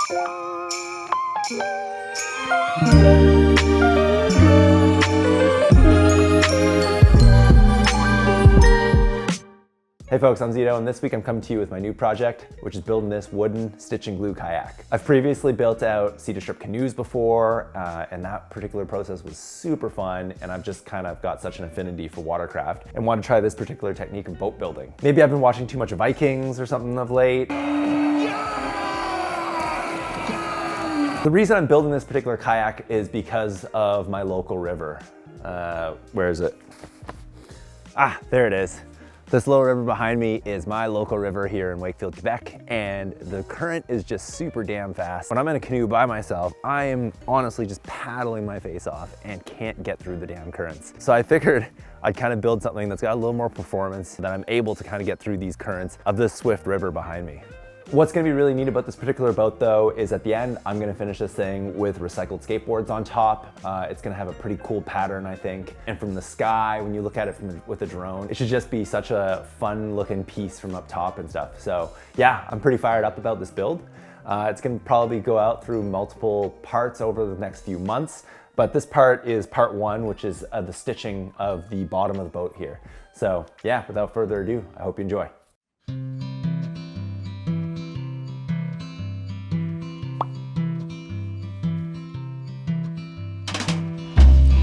Hey folks, I'm Zito, and this week I'm coming to you with my new project, which is building this wooden stitch and glue kayak. I've previously built out cedar strip canoes before, and that particular process was super fun, and I've just kind of got such an affinity for watercraft and want to try this particular technique of boat building. Maybe I've been watching too much Vikings or something of late. The reason I'm building this particular kayak is because of my local river. Where is it? Ah, there it is. This little river behind me is my local river here in Wakefield, Quebec, and the current is just super damn fast. When I'm in a canoe by myself, I am honestly just paddling my face off and can't get through the damn currents. So I figured I'd kind of build something that's got a little more performance, that I'm able to kind of get through these currents of this swift river behind me. What's gonna be really neat about this particular boat though is at the end, I'm gonna finish this thing with recycled skateboards on top. It's gonna have a pretty cool pattern, I think. And from the sky, when you look at it with a drone, it should just be such a fun looking piece from up top and stuff. So yeah, I'm pretty fired up about this build. It's gonna probably go out through multiple parts over the next few months. But this part is part one, which is the stitching of the bottom of the boat here. So yeah, without further ado, I hope you enjoy.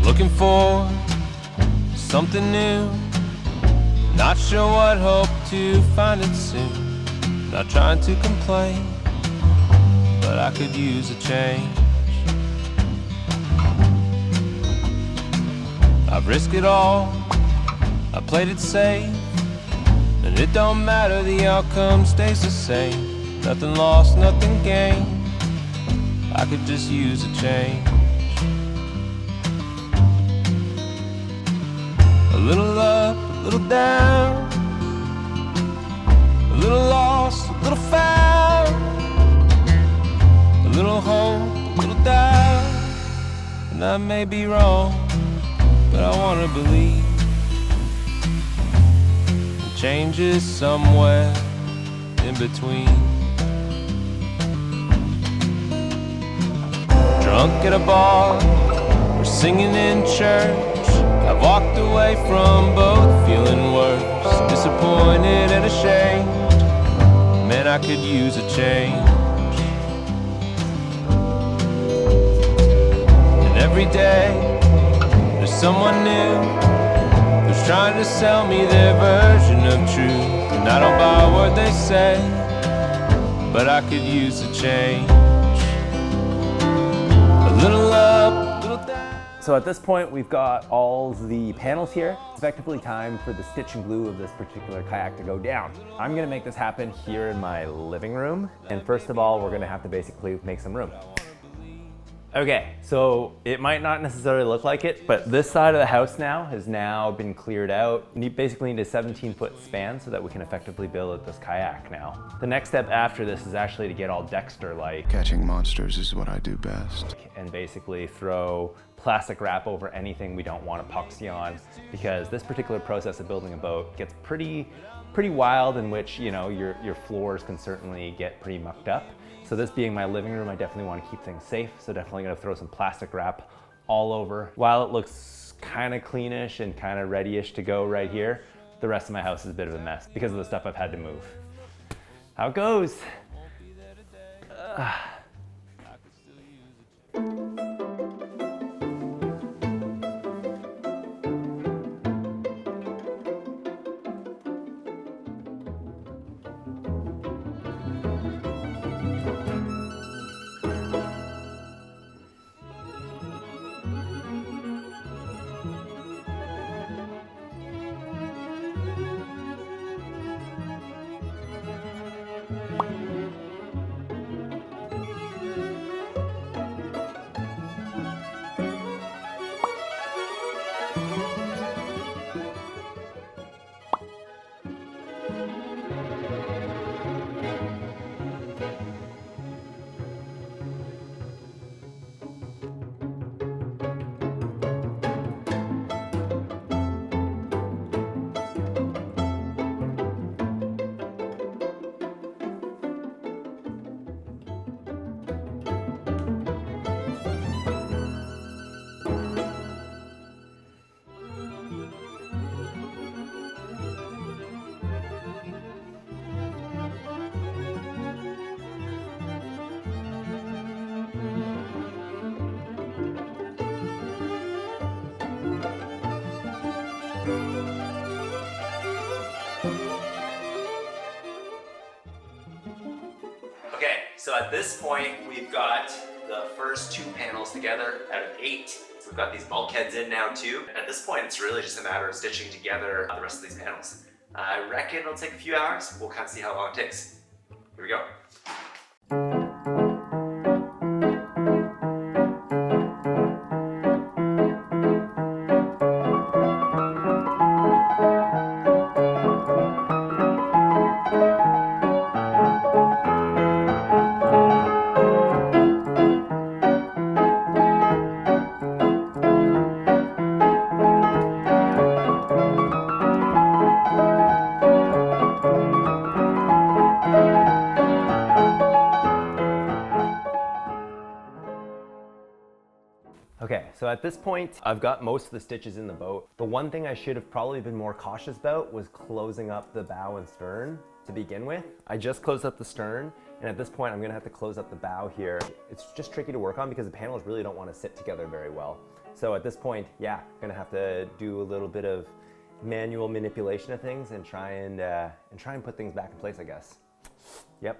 Looking for something new, not sure what, hope to find it soon. Not trying to complain, but I could use a change. I've risked it all, I played it safe, and it don't matter, the outcome stays the same. Nothing lost, nothing gained, I could just use a change. A little up, a little down, a little lost, a little found, a little hope, a little doubt. And I may be wrong, but I want to believe the change is somewhere in between. Drunk at a bar, or singing in church, I've walked away from both, feeling worse, disappointed and ashamed. Man, I could use a change. And every day, there's someone new who's trying to sell me their version of truth. And I don't buy what they say, but I could use a change. A little up, a little down. So at this point, we've got all the panels here. It's effectively time for the stitch and glue of this particular kayak to go down. I'm gonna make this happen here in my living room. And first of all, we're gonna have to basically make some room. Okay, so it might not necessarily look like it, but this side of the house now has now been cleared out. You basically need a 17-foot span so that we can effectively build this kayak now. The next step after this is actually to get all Dexter-like. Catching monsters is what I do best. And basically throw plastic wrap over anything we don't want epoxy on, because this particular process of building a boat gets pretty wild, in which, you know, your floors can certainly get pretty mucked up. So this being my living room, I definitely want to keep things safe, so definitely gonna throw some plastic wrap all over. While it looks kind of cleanish and kind of ready-ish to go right here, the rest of my house is a bit of a mess because of the stuff I've had to move. How it goes. Okay, so at this point, we've got the first 2 panels together out of 8. We've got these bulkheads in now too. At this point, it's really just a matter of stitching together the rest of these panels. I reckon it'll take a few hours. We'll kind of see how long it takes. Here we go. Okay, so at this point, I've got most of the stitches in the boat. The one thing I should have probably been more cautious about was closing up the bow and stern to begin with. I just closed up the stern, and at this point, I'm gonna have to close up the bow here. It's just tricky to work on because the panels really don't want to sit together very well. So at this point, yeah, I'm gonna have to do a little bit of manual manipulation of things and try and put things back in place, I guess. Yep.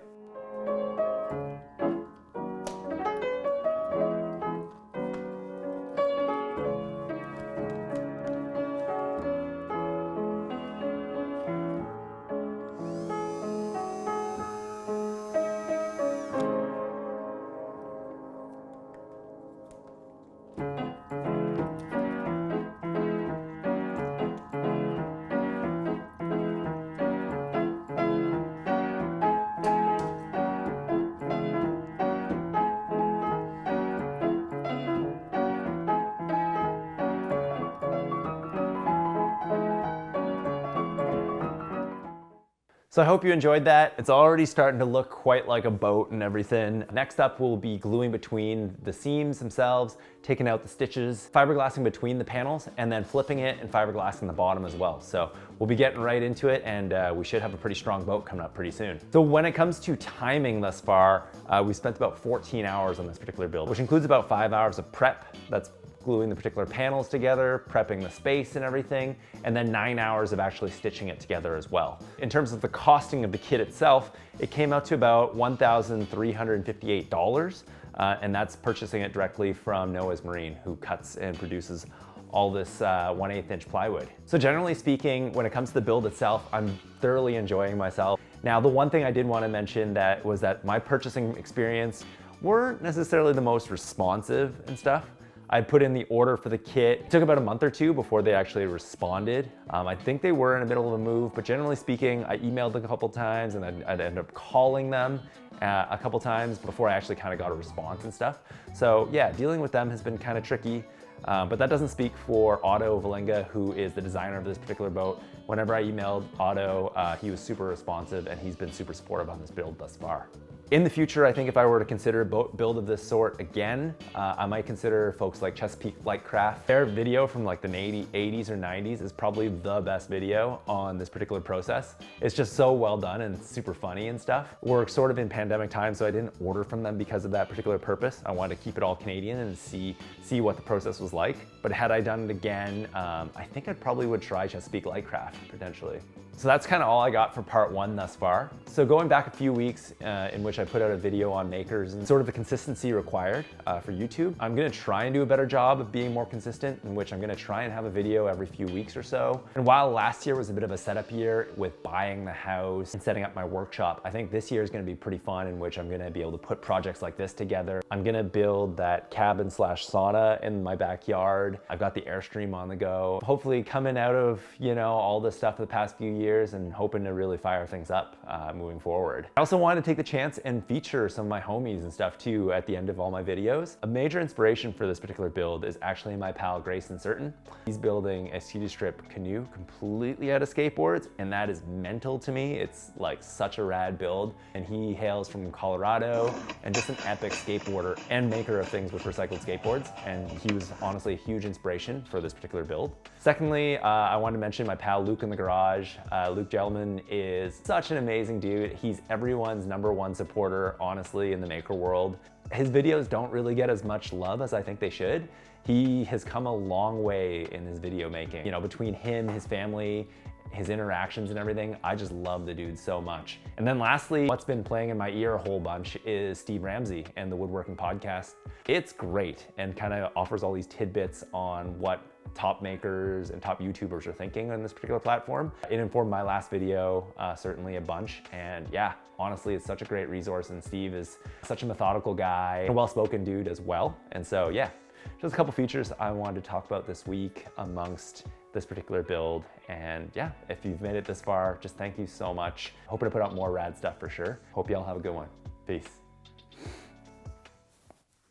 So I hope you enjoyed that. It's already starting to look quite like a boat and everything. Next up, we'll be gluing between the seams themselves, taking out the stitches, fiberglassing between the panels, and then flipping it and fiberglassing the bottom as well. So we'll be getting right into it, and we should have a pretty strong boat coming up pretty soon. So when it comes to timing thus far, we spent about 14 hours on this particular build, which includes about 5 hours of prep. That's gluing the particular panels together, prepping the space and everything, and then 9 hours of actually stitching it together as well. In terms of the costing of the kit itself, it came out to about $1,358, and that's purchasing it directly from Noah's Marine, who cuts and produces all this 1/8 inch plywood. So generally speaking, when it comes to the build itself, I'm thoroughly enjoying myself. Now, the one thing I did want to mention was that my purchasing experience weren't necessarily the most responsive and stuff. I put in the order for the kit. It took about a month or 2 before they actually responded. I think they were in the middle of a move, but generally speaking, I emailed a couple times and then I'd end up calling them a couple times before I actually kind of got a response and stuff. So yeah, dealing with them has been kind of tricky, but that doesn't speak for Otto Valenga, who is the designer of this particular boat. Whenever I emailed Otto, he was super responsive and he's been super supportive on this build thus far. In the future, I think if I were to consider a boat build of this sort again, I might consider folks like Chesapeake Lightcraft. Their video from like the 80s or 90s is probably the best video on this particular process. It's just so well done and super funny and stuff. We're sort of in pandemic time, so I didn't order from them because of that particular purpose. I wanted to keep it all Canadian and see what the process was like. But had I done it again, I think I probably would try Chesapeake Lightcraft potentially. So that's kind of all I got for part 1 thus far. So going back a few weeks in which I put out a video on makers and sort of the consistency required for YouTube, I'm gonna try and do a better job of being more consistent, in which I'm gonna try and have a video every few weeks or so. And while last year was a bit of a setup year with buying the house and setting up my workshop, I think this year is gonna be pretty fun, in which I'm gonna be able to put projects like this together. I'm gonna build that cabin/sauna in my backyard. I've got the Airstream on the go. Hopefully coming out of, all this stuff the past few years and hoping to really fire things up moving forward. I also wanted to take the chance and feature some of my homies and stuff too at the end of all my videos. A major inspiration for this particular build is actually my pal Grayson Certain. He's building a cedar strip canoe completely out of skateboards, and that is mental to me. It's like such a rad build, and he hails from Colorado and just an epic skateboarder and maker of things with recycled skateboards, and he was honestly a huge inspiration for this particular build. Secondly, I wanted to mention my pal Luke in the garage. Luke Gellman is such an amazing dude. He's everyone's #1 supporter, honestly, in the maker world. His videos don't really get as much love as I think they should. He has come a long way in his video making. Between him, his family, his interactions and everything. I just love the dude so much. And then lastly, what's been playing in my ear a whole bunch is Steve Ramsey and the Woodworking Podcast. It's great and kind of offers all these tidbits on what top makers and top YouTubers are thinking on this particular platform. It informed my last video certainly a bunch, and yeah, honestly, it's such a great resource, and Steve is such a methodical guy, a well-spoken dude as well. And so yeah, just a couple features I wanted to talk about this week amongst this particular build. And yeah, if you've made it this far, just thank you so much. Hoping to put out more rad stuff for sure. Hope y'all have a good one. Peace.